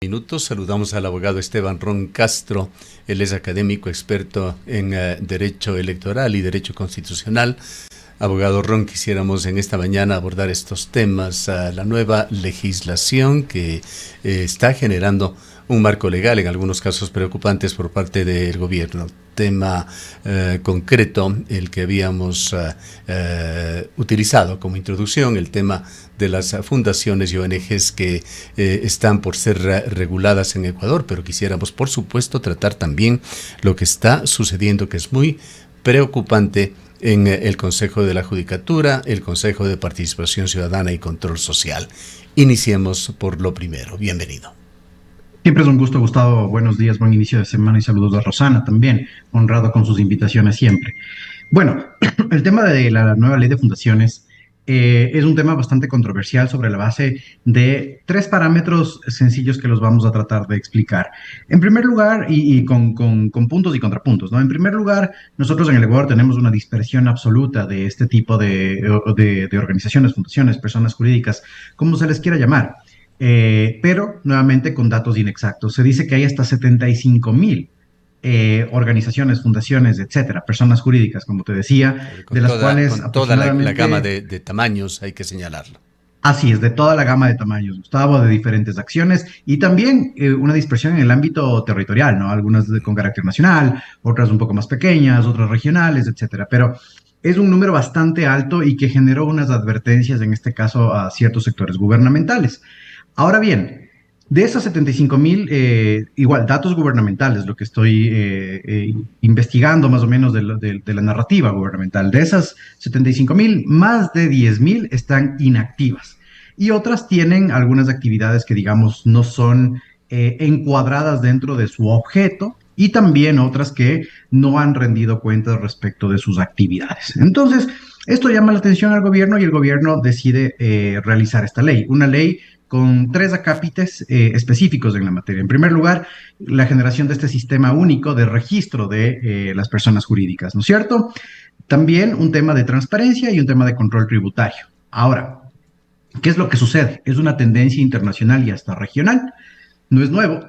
Minutos. Saludamos al abogado Esteban Ron Castro. Él es académico experto en Derecho Electoral y Derecho Constitucional. Abogado Ron, quisiéramos en esta mañana abordar estos temas, la nueva legislación que está generando un marco legal, en algunos casos preocupantes por parte del gobierno. Tema concreto, el que habíamos utilizado como introducción, el tema de las fundaciones y ONGs que están por ser reguladas en Ecuador, pero quisiéramos, por supuesto, tratar también lo que está sucediendo, que es muy preocupante en el Consejo de la Judicatura, el Consejo de Participación Ciudadana y Control Social. Iniciemos por lo primero. Bienvenido. Siempre es un gusto, Gustavo. Buenos días, buen inicio de semana y saludos a Rosana también, honrado con sus invitaciones siempre. Bueno, el tema de la nueva ley de fundaciones es un tema bastante controversial sobre la base de tres parámetros sencillos que los vamos a tratar de explicar. En primer lugar, y con puntos y contrapuntos, ¿no? En primer lugar, nosotros en el Ecuador tenemos una dispersión absoluta de este tipo de organizaciones, fundaciones, personas jurídicas, como se les quiera llamar. Pero nuevamente con datos inexactos. Se dice que hay hasta 75,000 organizaciones, fundaciones, etcétera, personas jurídicas, como te decía, de las cuales Con toda la gama aproximadamente, de tamaños, hay que señalarlo. así es, de toda la gama de tamaños, Gustavo, de diferentes acciones y también una dispersión en el ámbito territorial, ¿no? Algunas con carácter nacional, otras un poco más pequeñas, otras regionales, etcétera. Pero es un número bastante alto y que generó unas advertencias, en este caso, a ciertos sectores gubernamentales. Ahora bien, de esas 75,000, igual, datos gubernamentales, lo que estoy investigando más o menos de la narrativa gubernamental, de esas 75,000, más de 10,000 están inactivas y otras tienen algunas actividades que, digamos, no son encuadradas dentro de su objeto y también otras que no han rendido cuentas respecto de sus actividades. Entonces, esto llama la atención al gobierno y el gobierno decide realizar esta ley, una ley con tres acápites específicos en la materia. En primer lugar, la generación de este sistema único de registro de las personas jurídicas, ¿no es cierto? También un tema de transparencia y un tema de control tributario. Ahora, ¿qué es lo que sucede? Es una tendencia internacional y hasta regional. No es nuevo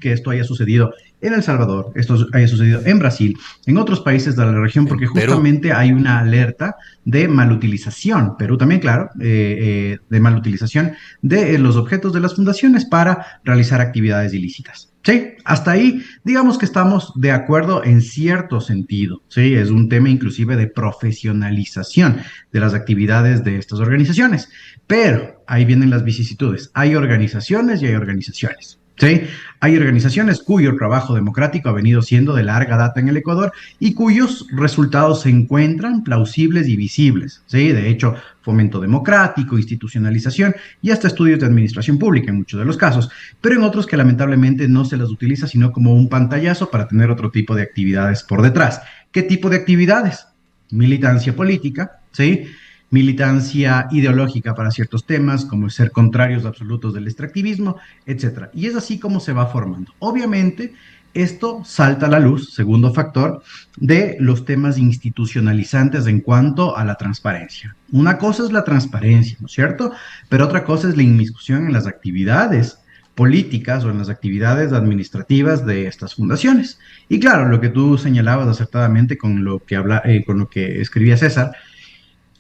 que esto haya sucedido en El Salvador, esto haya sucedido en Brasil, en otros países de la región, En porque Perú. justamente hay una alerta de malutilización, Perú también, claro, de malutilización de los objetos de las fundaciones para realizar actividades ilícitas. Sí, hasta ahí, digamos que estamos de acuerdo en cierto sentido, sí, es un tema inclusive de profesionalización de las actividades de estas organizaciones, pero ahí vienen las vicisitudes, hay organizaciones y hay organizaciones. ¿Sí? Hay organizaciones cuyo trabajo democrático ha venido siendo de larga data en el Ecuador y cuyos resultados se encuentran plausibles y visibles. ¿Sí? De hecho, fomento democrático, institucionalización y hasta estudios de administración pública en muchos de los casos, pero en otros que lamentablemente no se las utiliza sino como un pantallazo para tener otro tipo de actividades por detrás. ¿Qué tipo de actividades? Militancia política, ¿sí? Militancia ideológica para ciertos temas, como ser contrarios absolutos del extractivismo, etcétera. Y es así como se va formando. Obviamente, esto salta a la luz, segundo factor, de los temas institucionalizantes en cuanto a la transparencia. Una cosa es la transparencia, ¿no es cierto? Pero otra cosa es la inmiscusión en las actividades políticas o en las actividades administrativas de estas fundaciones. Y claro, lo que tú señalabas acertadamente con lo que escribía César,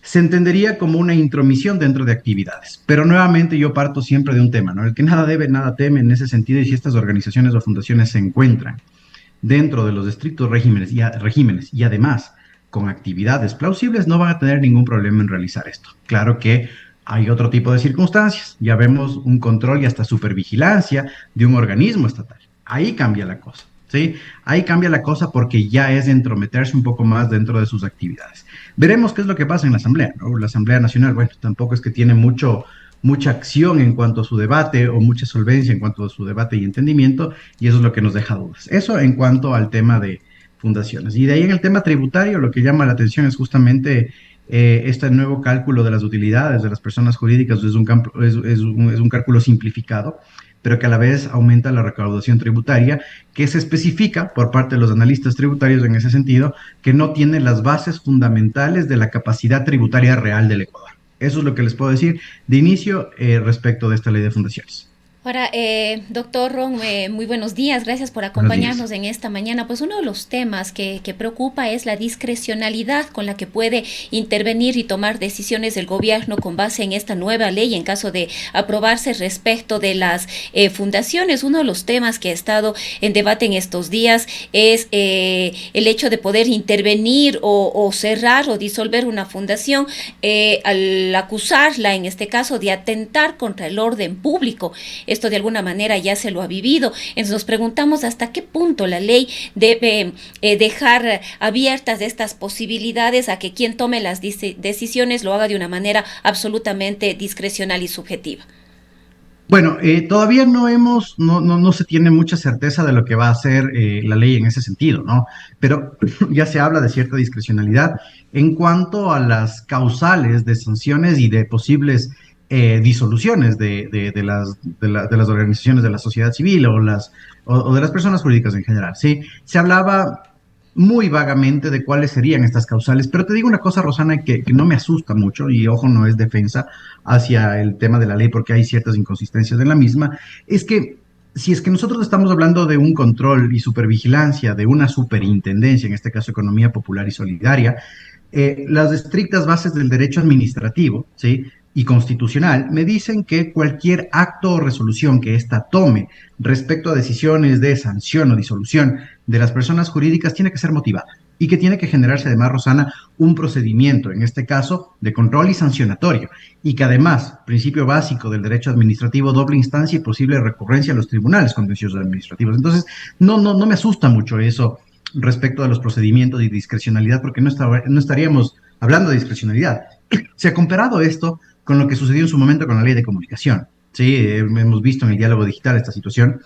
se entendería como una intromisión dentro de actividades. Pero nuevamente yo parto siempre de un tema, ¿no? El que nada debe, nada teme en ese sentido, y si estas organizaciones o fundaciones se encuentran dentro de los estrictos regímenes y además con actividades plausibles, no van a tener ningún problema en realizar esto. Claro que hay otro tipo de circunstancias. Ya vemos un control y hasta supervigilancia de un organismo estatal. Ahí cambia la cosa. ¿Sí? Ahí cambia la cosa porque ya es entrometerse un poco más dentro de sus actividades. Veremos qué es lo que pasa en la Asamblea, ¿no? La Asamblea Nacional, bueno, tampoco es que tiene mucha acción en cuanto a su debate o mucha solvencia en cuanto a su debate y entendimiento, y eso es lo que nos deja dudas. Eso en cuanto al tema de fundaciones. Y de ahí en el tema tributario, lo que llama la atención es justamente este nuevo cálculo de las utilidades de las personas jurídicas. Es un cálculo simplificado, pero que a la vez aumenta la recaudación tributaria, que se especifica por parte de los analistas tributarios en ese sentido, que no tiene las bases fundamentales de la capacidad tributaria real del Ecuador. Eso es lo que les puedo decir de inicio respecto de esta ley de fundaciones. Ahora, doctor Ron, muy buenos días, gracias por Buenos días. acompañarnos en esta mañana. Pues uno de los temas que preocupa es la discrecionalidad con la que puede intervenir y tomar decisiones el gobierno con base en esta nueva ley en caso de aprobarse respecto de las fundaciones. Uno de los temas que ha estado en debate en estos días es el hecho de poder intervenir o cerrar o disolver una fundación al acusarla, en este caso, de atentar contra el orden público. Esto de alguna manera ya se lo ha vivido. Entonces nos preguntamos hasta qué punto la ley debe dejar abiertas estas posibilidades a que quien tome las decisiones lo haga de una manera absolutamente discrecional y subjetiva. Bueno, todavía no se tiene mucha certeza de lo que va a hacer la ley en ese sentido, ¿no? Pero ya se habla de cierta discrecionalidad en cuanto a las causales de sanciones y de posibles disoluciones de las organizaciones de la sociedad civil o de las personas jurídicas en general, ¿sí? Se hablaba muy vagamente de cuáles serían estas causales, pero te digo una cosa, Rosana, que no me asusta mucho, y ojo, no es defensa hacia el tema de la ley porque hay ciertas inconsistencias en la misma, es que si es que nosotros estamos hablando de un control y supervigilancia, de una superintendencia, en este caso economía popular y solidaria, las estrictas bases del derecho administrativo, ¿sí? Y constitucional me dicen que cualquier acto o resolución que ésta tome respecto a decisiones de sanción o disolución de las personas jurídicas tiene que ser motivada y que tiene que generarse además, Rosana, un procedimiento, en este caso, de control y sancionatorio, y que además, principio básico del derecho administrativo, doble instancia y posible recurrencia a los tribunales contenciosos administrativos. Entonces, no me asusta mucho eso respecto a los procedimientos y discrecionalidad, porque no estaríamos hablando de discrecionalidad. Se ha comparado esto con lo que sucedió en su momento con la ley de comunicación. Sí, hemos visto en el diálogo digital esta situación,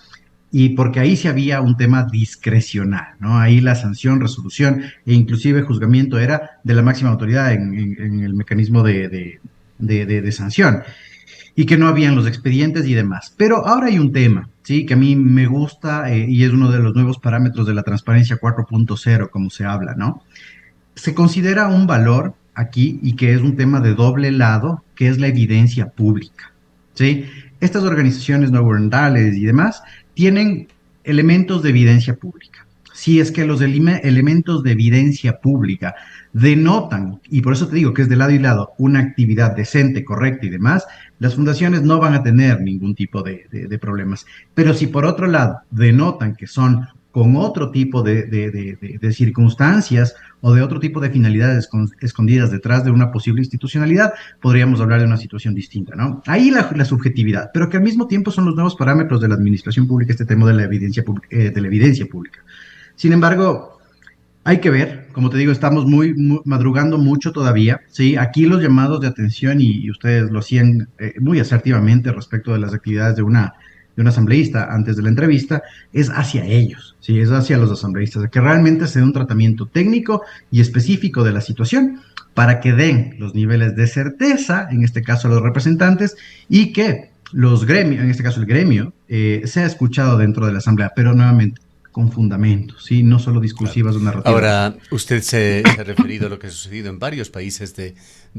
y porque ahí sí había un tema discrecional, ¿no? Ahí la sanción, resolución e inclusive juzgamiento era de la máxima autoridad en el mecanismo de sanción y que no habían los expedientes y demás. Pero ahora hay un tema, ¿sí? Que a mí me gusta y es uno de los nuevos parámetros de la transparencia 4.0, como se habla, ¿no? Se considera un valor aquí y que es un tema de doble lado, que es la evidencia pública, ¿sí? Estas organizaciones no gubernamentales y demás tienen elementos de evidencia pública. Si es que los elementos de evidencia pública denotan, y por eso te digo que es de lado y lado, una actividad decente, correcta y demás, las fundaciones no van a tener ningún tipo de problemas. Pero si por otro lado denotan que son con otro tipo de circunstancias o de otro tipo de finalidades escondidas detrás de una posible institucionalidad, podríamos hablar de una situación distinta, ¿no? Ahí la subjetividad, pero que al mismo tiempo son los nuevos parámetros de la administración pública, este tema de la evidencia pública. Sin embargo, hay que ver, como te digo, estamos muy madrugando mucho todavía, ¿sí? Aquí los llamados de atención, y ustedes lo hacían muy asertivamente respecto de las actividades de un asambleísta antes de la entrevista, es hacia ellos, ¿sí? Es hacia los asambleístas, que realmente se dé un tratamiento técnico y específico de la situación para que den los niveles de certeza, en este caso a los representantes, y que los gremios, en este caso el gremio, sea escuchado dentro de la asamblea, pero nuevamente con fundamentos, ¿sí? No solo Claro. discursivas o narrativas. Ahora, usted se ha referido a lo que ha sucedido en varios países de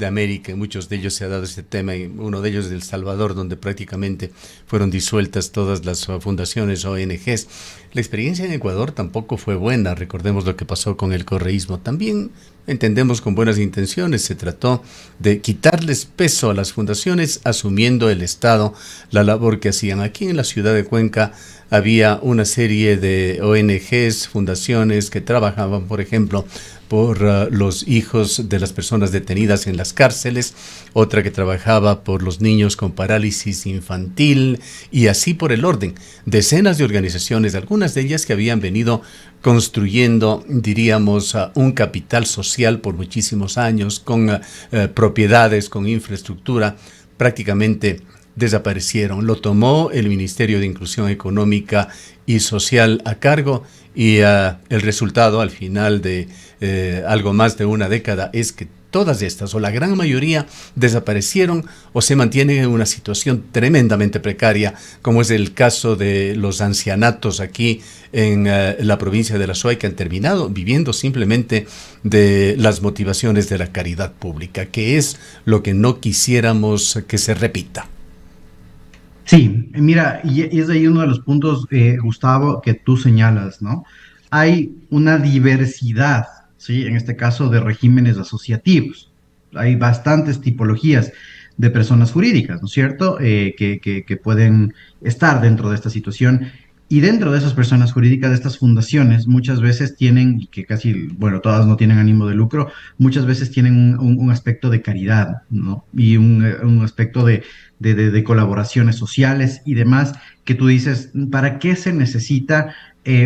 América, en muchos de ellos se ha dado este tema, y uno de ellos es El Salvador, donde prácticamente fueron disueltas todas las fundaciones, ONGs. La experiencia en Ecuador tampoco fue buena, recordemos lo que pasó con el correísmo. También entendemos con buenas intenciones, se trató de quitarles peso a las fundaciones, asumiendo el Estado la labor que hacían. Aquí en la ciudad de Cuenca había una serie de ONGs, fundaciones que trabajaban, por ejemplo, por los hijos de las personas detenidas en las cárceles, otra que trabajaba por los niños con parálisis infantil, y así por el orden. Decenas de organizaciones, algunas de ellas que habían venido construyendo, diríamos, un capital social por muchísimos años, con propiedades, con infraestructura, prácticamente desaparecieron. Lo tomó el Ministerio de Inclusión Económica y Social a cargo, y el resultado al final de algo más de una década es que todas estas, o la gran mayoría, desaparecieron o se mantienen en una situación tremendamente precaria, como es el caso de los ancianatos aquí en la provincia de La Suay, que han terminado viviendo simplemente de las motivaciones de la caridad pública, que es lo que no quisiéramos que se repita. Sí, mira, y es ahí uno de los puntos, Gustavo, que tú señalas, ¿no? Hay una diversidad, ¿sí? En este caso de regímenes asociativos. Hay bastantes tipologías de personas jurídicas, ¿no es cierto? Que pueden estar dentro de esta situación. Y dentro de esas personas jurídicas, de estas fundaciones, muchas veces tienen, y que casi, bueno, todas no tienen ánimo de lucro, muchas veces tienen un aspecto de caridad, ¿no? Y un aspecto de colaboraciones sociales y demás, que tú dices, ¿para qué se necesita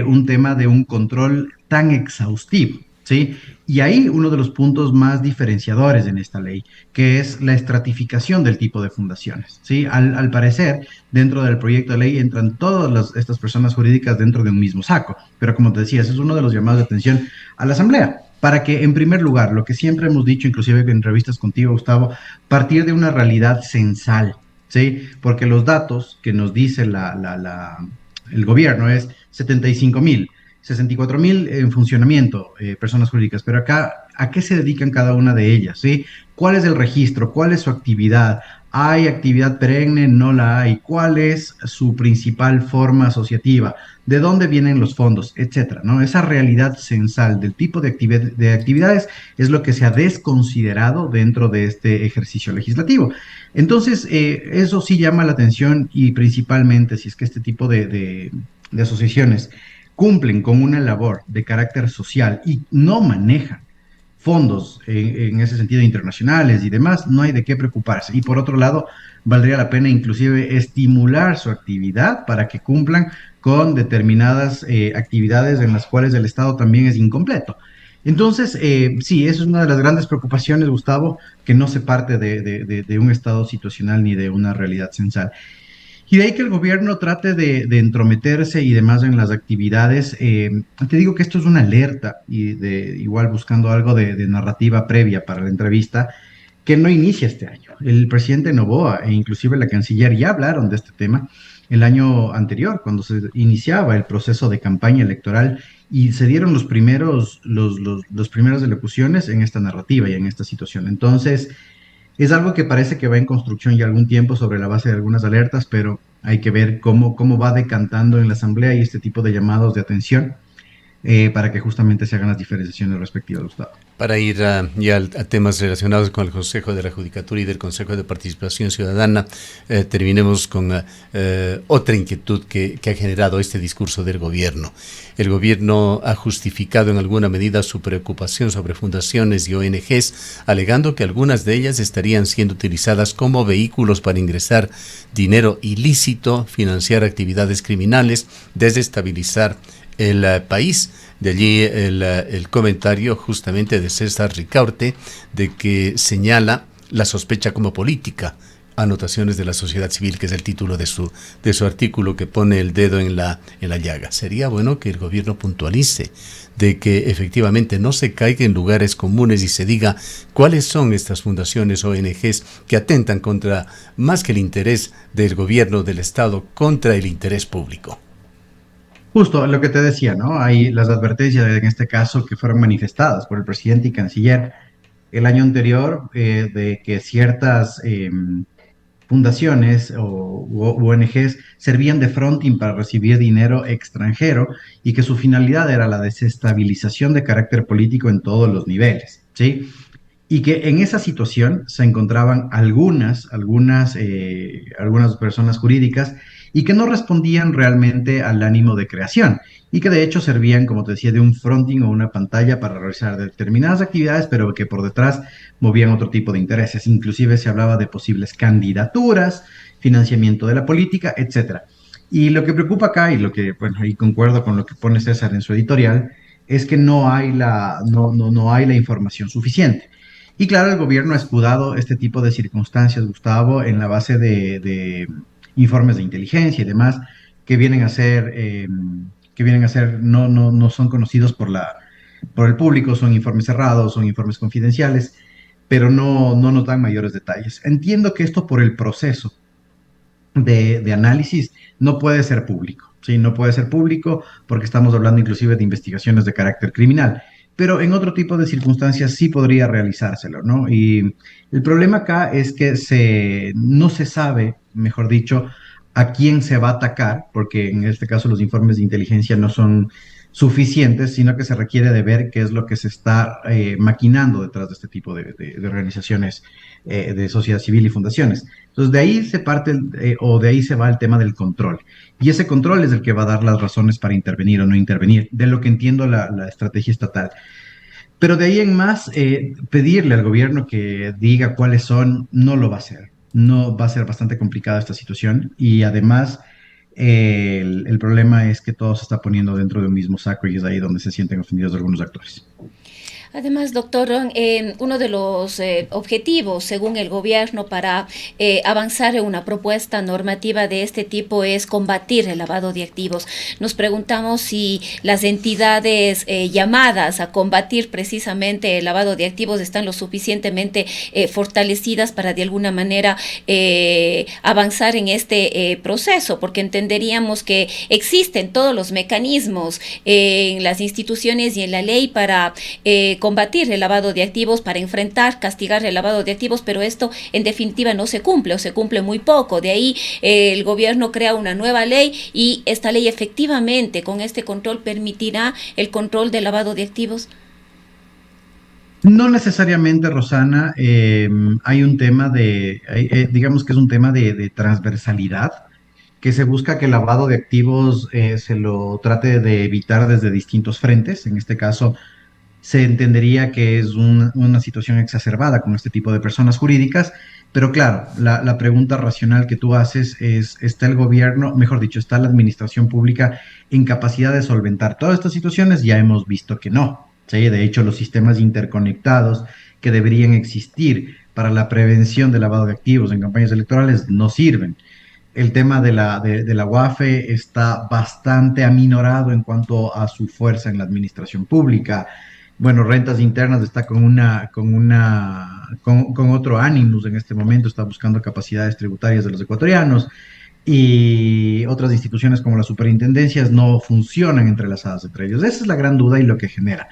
un tema de un control tan exhaustivo? ¿Sí? Y ahí uno de los puntos más diferenciadores en esta ley, que es la estratificación del tipo de fundaciones. ¿Sí? Al parecer, dentro del proyecto de ley entran todas estas personas jurídicas dentro de un mismo saco. Pero como te decía, ese es uno de los llamados de atención a la Asamblea, para que, en primer lugar, lo que siempre hemos dicho, inclusive en entrevistas contigo, Gustavo, partir de una realidad censal, ¿sí? Porque los datos que nos dice el gobierno es 75,000, 64,000 en funcionamiento, personas jurídicas, pero acá, ¿a qué se dedican cada una de ellas? ¿Sí? ¿Cuál es el registro? ¿Cuál es su actividad? ¿Hay actividad perenne? ¿No la hay? ¿Cuál es su principal forma asociativa? ¿De dónde vienen los fondos? Etcétera, ¿no? Esa realidad censal del tipo de actividades es lo que se ha desconsiderado dentro de este ejercicio legislativo. Entonces, eso sí llama la atención y principalmente si es que este tipo de asociaciones cumplen con una labor de carácter social y no manejan fondos en ese sentido internacionales y demás, no hay de qué preocuparse. Y por otro lado, valdría la pena inclusive estimular su actividad para que cumplan con determinadas actividades en las cuales el Estado también es incompleto. Entonces, sí, eso es una de las grandes preocupaciones, Gustavo, que no se parte de un estado situacional ni de una realidad censal. Y de ahí que el gobierno trate de entrometerse y demás en las actividades. Te digo que esto es una alerta y igual buscando algo de narrativa previa para la entrevista, que no inicia este año. El presidente Noboa e inclusive la canciller ya hablaron de este tema el año anterior, cuando se iniciaba el proceso de campaña electoral y se dieron los primeras elocuciones en esta narrativa y en esta situación. Entonces, es algo que parece que va en construcción ya algún tiempo sobre la base de algunas alertas, pero hay que ver cómo va decantando en la Asamblea y este tipo de llamados de atención para que justamente se hagan las diferenciaciones respectivas, Gustavo. Para ir ya a temas relacionados con el Consejo de la Judicatura y del Consejo de Participación Ciudadana, terminemos con otra inquietud que ha generado este discurso del gobierno. El gobierno ha justificado en alguna medida su preocupación sobre fundaciones y ONGs, alegando que algunas de ellas estarían siendo utilizadas como vehículos para ingresar dinero ilícito, financiar actividades criminales, desestabilizar el país. De allí el comentario justamente de César Ricaurte, de que señala la sospecha como política, anotaciones de la sociedad civil, que es el título de su artículo, que pone el dedo en la llaga. Sería bueno que el gobierno puntualice de que efectivamente no se caiga en lugares comunes y se diga cuáles son estas fundaciones ONGs que atentan contra, más que el interés del gobierno del Estado, contra el interés público. Justo lo que te decía, ¿no? Hay las advertencias en este caso que fueron manifestadas por el presidente y canciller el año anterior de que ciertas fundaciones u ONGs servían de fronting para recibir dinero extranjero y que su finalidad era la desestabilización de carácter político en todos los niveles, ¿sí? Y que en esa situación se encontraban algunas personas jurídicas y que no respondían realmente al ánimo de creación y que de hecho servían, como te decía, de un fronting o una pantalla para realizar determinadas actividades, pero que por detrás movían otro tipo de intereses. Inclusive se hablaba de posibles candidaturas, financiamiento de la política, etcétera. Y lo que preocupa acá, y lo que, bueno, ahí concuerdo con lo que pone César en su editorial, es que no hay la información suficiente. Y claro, el gobierno ha escudado este tipo de circunstancias, Gustavo, en la base de informes de inteligencia y demás que vienen a ser, no son conocidos por el público, son informes cerrados, son informes confidenciales, pero no nos dan mayores detalles. Entiendo que esto por el proceso de análisis no puede ser público, ¿sí? No puede ser público porque estamos hablando inclusive de investigaciones de carácter criminal, pero en otro tipo de circunstancias sí podría realizárselo, ¿no? Y el problema acá es que no se sabe, mejor dicho, a quién se va a atacar, porque en este caso los informes de inteligencia no son suficientes, sino que se requiere de ver qué es lo que se está maquinando detrás de este tipo de organizaciones de sociedad civil y fundaciones. Entonces, de ahí se parte o de ahí se va el tema del control. Y ese control es el que va a dar las razones para intervenir o no intervenir, de lo que entiendo la estrategia estatal. Pero de ahí en más, pedirle al gobierno que diga cuáles son, no lo va a hacer. No va a ser bastante complicada esta situación y además el problema es que todo se está poniendo dentro de un mismo saco y es ahí donde se sienten ofendidos algunos actores. Además, doctor, uno de los objetivos, según el gobierno, para avanzar en una propuesta normativa de este tipo es combatir el lavado de activos. Nos preguntamos si las entidades llamadas a combatir precisamente el lavado de activos están lo suficientemente fortalecidas para de alguna manera avanzar en este proceso, porque entenderíamos que existen todos los mecanismos en las instituciones y en la ley para combatir el lavado de activos, para enfrentar, castigar el lavado de activos, pero esto en definitiva no se cumple o se cumple muy poco. De ahí el gobierno crea una nueva ley y esta ley efectivamente con este control permitirá el control del lavado de activos. No necesariamente, Rosana, hay un tema digamos que es un tema de transversalidad, que se busca que el lavado de activos se lo trate de evitar desde distintos frentes. En este caso, se entendería que es una situación exacerbada con este tipo de personas jurídicas, pero claro, la pregunta racional que tú haces es, ¿está el gobierno, mejor dicho, está la administración pública en capacidad de solventar todas estas situaciones? Ya hemos visto que no. ¿Sí? De hecho, los sistemas interconectados que deberían existir para la prevención del lavado de activos en campañas electorales no sirven. El tema de la UAFE está bastante aminorado en cuanto a su fuerza en la administración pública. Bueno, Rentas Internas está con otro ánimos en este momento, está buscando capacidades tributarias de los ecuatorianos y otras instituciones como las superintendencias no funcionan entrelazadas entre ellos. Esa es la gran duda y lo que genera.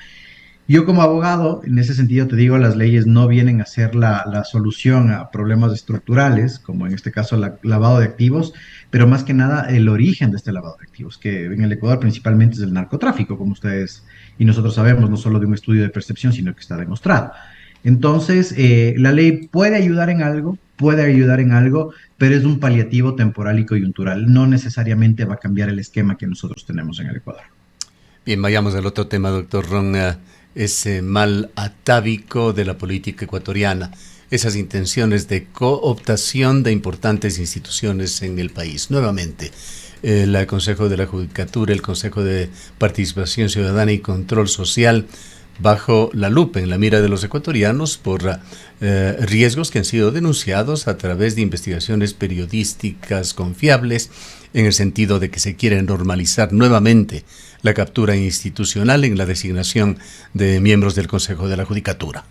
Yo como abogado, en ese sentido te digo, las leyes no vienen a ser la solución a problemas estructurales, como en este caso el lavado de activos, pero más que nada el origen de este lavado de activos, que en el Ecuador principalmente es el narcotráfico, como ustedes y nosotros sabemos, no solo de un estudio de percepción, sino que está demostrado. Entonces, la ley puede ayudar en algo, pero es un paliativo temporal y coyuntural. No necesariamente va a cambiar el esquema que nosotros tenemos en el Ecuador. Bien, vayamos al otro tema, doctor Ron. Ese mal atávico de la política ecuatoriana, esas intenciones de cooptación de importantes instituciones en el país. Nuevamente, el Consejo de la Judicatura, el Consejo de Participación Ciudadana y Control Social, bajo la lupa, en la mira de los ecuatorianos, por riesgos que han sido denunciados a través de investigaciones periodísticas confiables, en el sentido de que se quiere normalizar nuevamente la captura institucional en la designación de miembros del Consejo de la Judicatura.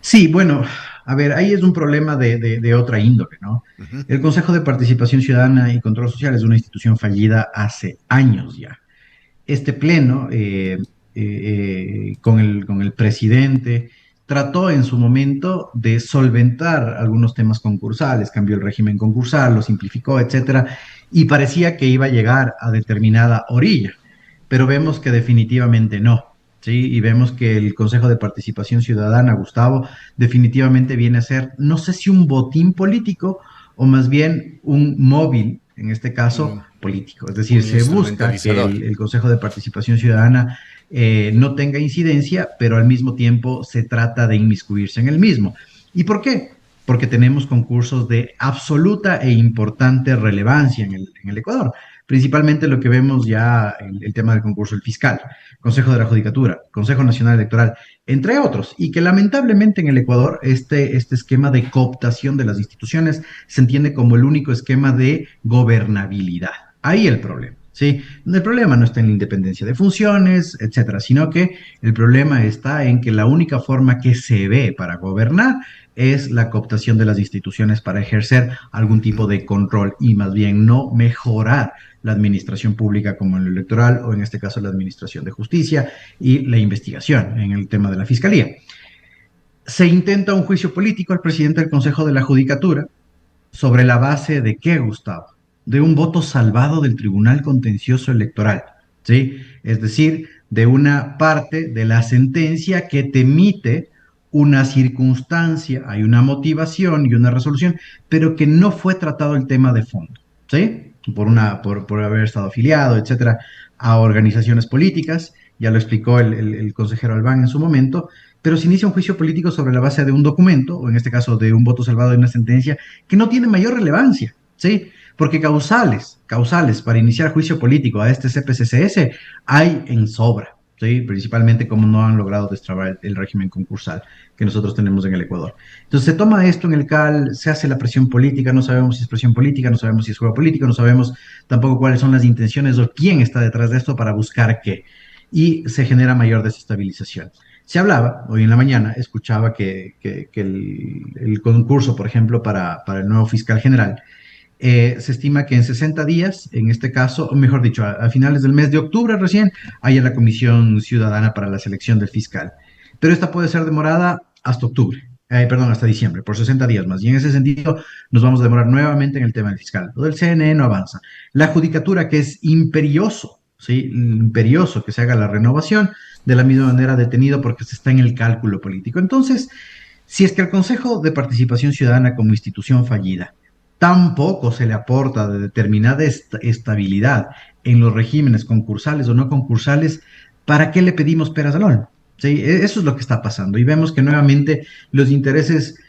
Sí, bueno, a ver, ahí es un problema de otra índole, ¿no? Uh-huh. El Consejo de Participación Ciudadana y Control Social es una institución fallida hace años ya. Este pleno, con el presidente, trató en su momento de solventar algunos temas concursales, cambió el régimen concursal, lo simplificó, etcétera, y parecía que iba a llegar a determinada orilla, pero vemos que definitivamente no, ¿sí? Y vemos que el Consejo de Participación Ciudadana, Gustavo, definitivamente viene a ser, no sé si un botín político o más bien un móvil, en este caso, político. Es decir, se busca que el Consejo de Participación Ciudadana no tenga incidencia, pero al mismo tiempo se trata de inmiscuirse en el mismo. ¿Y por qué? Porque tenemos concursos de absoluta e importante relevancia en el Ecuador. Principalmente lo que vemos ya, el tema del concurso del fiscal, Consejo de la Judicatura, Consejo Nacional Electoral, entre otros, y que lamentablemente en el Ecuador este esquema de cooptación de las instituciones se entiende como el único esquema de gobernabilidad. Ahí el problema. Sí, el problema no está en la independencia de funciones, etcétera, sino que el problema está en que la única forma que se ve para gobernar es la cooptación de las instituciones para ejercer algún tipo de control y más bien no mejorar la administración pública como en lo electoral o en este caso la administración de justicia y la investigación en el tema de la fiscalía. Se intenta un juicio político al presidente del Consejo de la Judicatura, ¿Sobre la base de qué, Gustavo? De un voto salvado del Tribunal Contencioso Electoral, ¿sí? Es decir, de una parte de la sentencia que te emite una circunstancia, hay una motivación y una resolución, pero que no fue tratado el tema de fondo, ¿sí? Por haber estado afiliado, etcétera, a organizaciones políticas, ya lo explicó el consejero Albán en su momento, pero se inicia un juicio político sobre la base de un documento, o en este caso de un voto salvado de una sentencia, que no tiene mayor relevancia, ¿sí? Porque causales para iniciar juicio político a este CPCCS hay en sobra, ¿sí? Principalmente como no han logrado destrabar el régimen concursal que nosotros tenemos en el Ecuador. Entonces se toma esto en el CAL, se hace la presión política, no sabemos si es presión política, no sabemos si es juego político, no sabemos tampoco cuáles son las intenciones o quién está detrás de esto para buscar qué. Y se genera mayor desestabilización. Se hablaba, hoy en la mañana, escuchaba que el concurso, por ejemplo, para el nuevo fiscal general, se estima que en 60 días, en este caso, o mejor dicho, a finales del mes de octubre recién, haya la comisión ciudadana para la selección del fiscal. Pero esta puede ser demorada hasta octubre, perdón, hasta diciembre, por 60 días más. Y en ese sentido, nos vamos a demorar nuevamente en el tema del fiscal. Lo del CNE no avanza. La judicatura, que es imperioso, ¿sí? Imperioso que se haga la renovación, de la misma manera detenido porque se está en el cálculo político. Entonces, si es que el Consejo de Participación Ciudadana como institución fallida tampoco se le aporta de determinada estabilidad en los regímenes concursales o no concursales, ¿para qué le pedimos peras al olmo? ¿Sí? Eso es lo que está pasando y vemos que nuevamente los intereses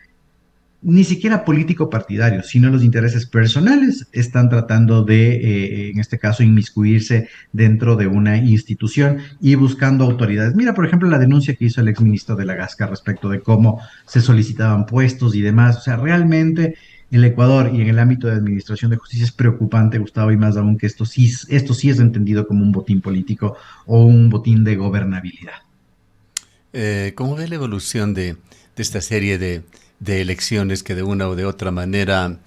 ni siquiera político-partidarios, sino los intereses personales están tratando de, en este caso, inmiscuirse dentro de una institución y buscando autoridades. Mira, por ejemplo, la denuncia que hizo el exministro de la Gasca respecto de cómo se solicitaban puestos y demás. O sea, realmente el Ecuador y en el ámbito de administración de justicia es preocupante, Gustavo, y más aún que esto sí es entendido como un botín político o un botín de gobernabilidad. ¿Cómo ve la evolución de esta serie de elecciones que de una o de otra manera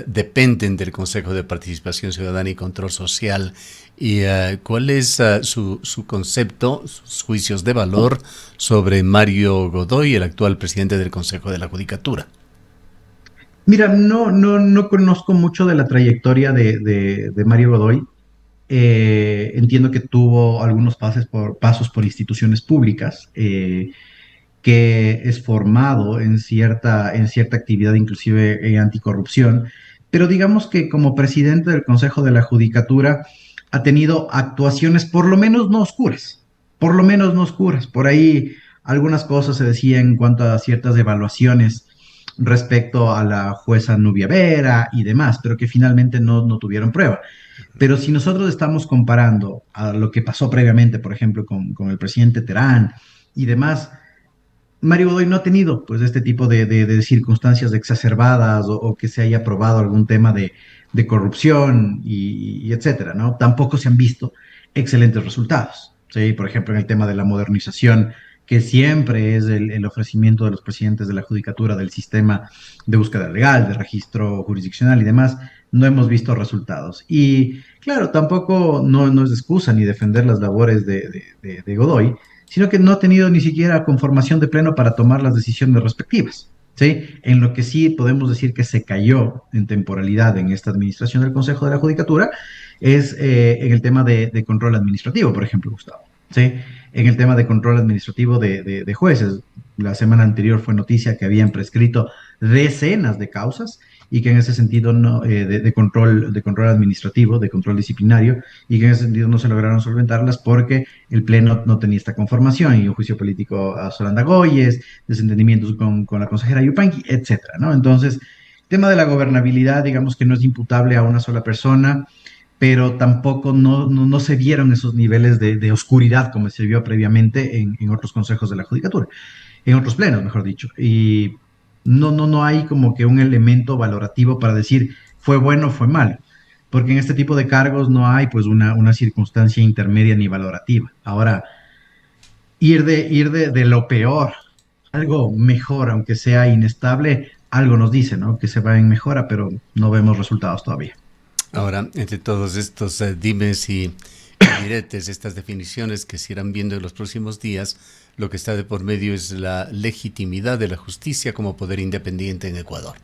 dependen del Consejo de Participación Ciudadana y Control Social? ¿Y cuál es su concepto, sus juicios de valor sobre Mario Godoy, el actual presidente del Consejo de la Judicatura? Mira, no conozco mucho de la trayectoria de Mario Godoy. Entiendo que tuvo algunos pasos por instituciones públicas, que es formado en cierta actividad, inclusive anticorrupción, pero digamos que como presidente del Consejo de la Judicatura ha tenido actuaciones por lo menos no oscuras, por lo menos no oscuras. Por ahí algunas cosas se decían en cuanto a ciertas evaluaciones respecto a la jueza Nubia Vera y demás, pero que finalmente no tuvieron prueba. Pero si nosotros estamos comparando a lo que pasó previamente, por ejemplo, con el presidente Terán y demás, Mario Godoy no ha tenido pues este tipo de circunstancias exacerbadas o que se haya probado algún tema de corrupción y etcétera, ¿no? Tampoco se han visto excelentes resultados, ¿sí? Por ejemplo, en el tema de la modernización, que siempre es el ofrecimiento de los presidentes de la judicatura del sistema de búsqueda legal, de registro jurisdiccional y demás, no hemos visto resultados. Y claro, tampoco no es excusa ni defender las labores de Godoy, sino que no ha tenido ni siquiera conformación de pleno para tomar las decisiones respectivas. ¿Sí? En lo que sí podemos decir que se cayó en temporalidad en esta administración del Consejo de la Judicatura es en el tema de control administrativo, por ejemplo, Gustavo. ¿Sí? En el tema de control administrativo de jueces. La semana anterior fue noticia que habían prescrito decenas de causas y que en ese sentido no, de control administrativo, de control disciplinario, y que en ese sentido no se lograron solventarlas porque el Pleno no tenía esta conformación y un juicio político a Solanda Goyes, desentendimientos con la consejera Yupanqui, etcétera, ¿no? Entonces, el tema de la gobernabilidad, digamos que no es imputable a una sola persona, pero tampoco no se vieron esos niveles de oscuridad como se vio previamente en otros consejos de la judicatura, en otros plenos, mejor dicho. Y no hay como que un elemento valorativo para decir fue bueno o fue malo, porque en este tipo de cargos no hay pues una circunstancia intermedia ni valorativa. Ahora, ir de lo peor, algo mejor, aunque sea inestable, algo nos dice, ¿no? Que se va en mejora, pero no vemos resultados todavía. Ahora, entre todos estos dimes y diretes, estas definiciones que se irán viendo en los próximos días, lo que está de por medio es la legitimidad de la justicia como poder independiente en Ecuador.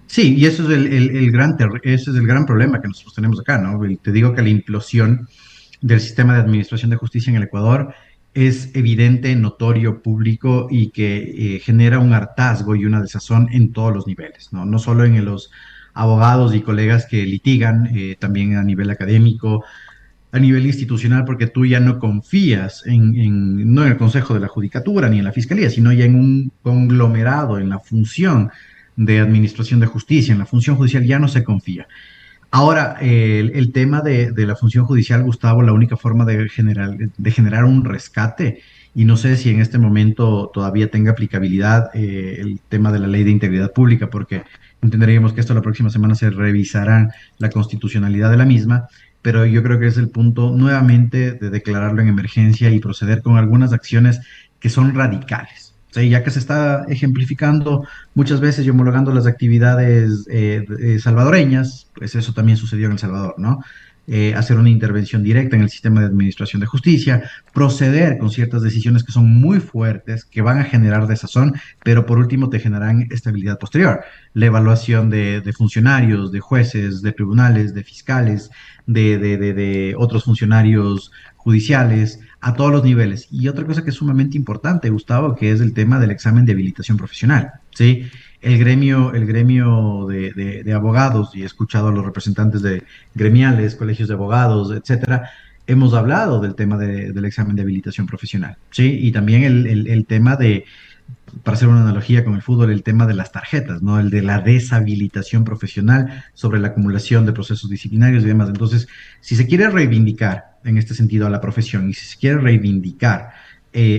Sí, y eso es ese es el gran problema que nosotros tenemos acá, ¿no? Te digo que la implosión del sistema de administración de justicia en el Ecuador es evidente, notorio, público y que genera un hartazgo y una desazón en todos los niveles, ¿no? No solo en los abogados y colegas que litigan, también a nivel académico, a nivel institucional, porque tú ya no confías no en el Consejo de la Judicatura ni en la Fiscalía, sino ya en un conglomerado, en la función de administración de justicia, en la función judicial ya no se confía. Ahora, el tema de la función judicial, Gustavo, la única forma de generar un rescate, y no sé si en este momento todavía tenga aplicabilidad el tema de la ley de integridad pública, porque entenderíamos que esto la próxima semana se revisará la constitucionalidad de la misma, pero yo creo que es el punto nuevamente de declararlo en emergencia y proceder con algunas acciones que son radicales. Sí, ya que se está ejemplificando muchas veces y homologando las actividades salvadoreñas, pues eso también sucedió en El Salvador, ¿no? Hacer una intervención directa en el sistema de administración de justicia, proceder con ciertas decisiones que son muy fuertes, que van a generar desazón, pero por último te generan estabilidad posterior. La evaluación de funcionarios, de jueces, de tribunales, de fiscales, de otros funcionarios judiciales, a todos los niveles. Y otra cosa que es sumamente importante, Gustavo, que es el tema del examen de habilitación profesional, ¿sí? El gremio de abogados, y he escuchado a los representantes de gremiales, colegios de abogados, etcétera, hemos hablado del tema del examen de habilitación profesional, ¿sí? Y también el tema para hacer una analogía con el fútbol, el tema de las tarjetas, ¿no? El de la deshabilitación profesional sobre la acumulación de procesos disciplinarios y demás. Entonces, si se quiere reivindicar en este sentido a la profesión y si se quiere reivindicar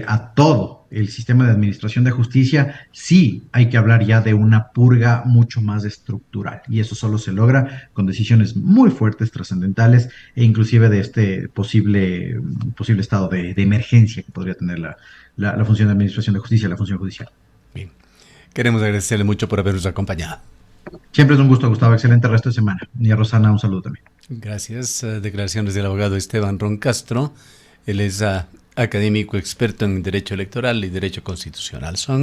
a todo el sistema de administración de justicia, sí hay que hablar ya de una purga mucho más estructural. Y eso solo se logra con decisiones muy fuertes, trascendentales e inclusive de este posible estado de emergencia que podría tener la función de administración de justicia, la función judicial. Bien. Queremos agradecerle mucho por habernos acompañado. Siempre es un gusto, Gustavo. Excelente resto de semana. Y a Rosana, un saludo también. Gracias. Declaraciones del abogado Esteban Roncastro. Él es académico experto en Derecho Electoral y Derecho Constitucional. Son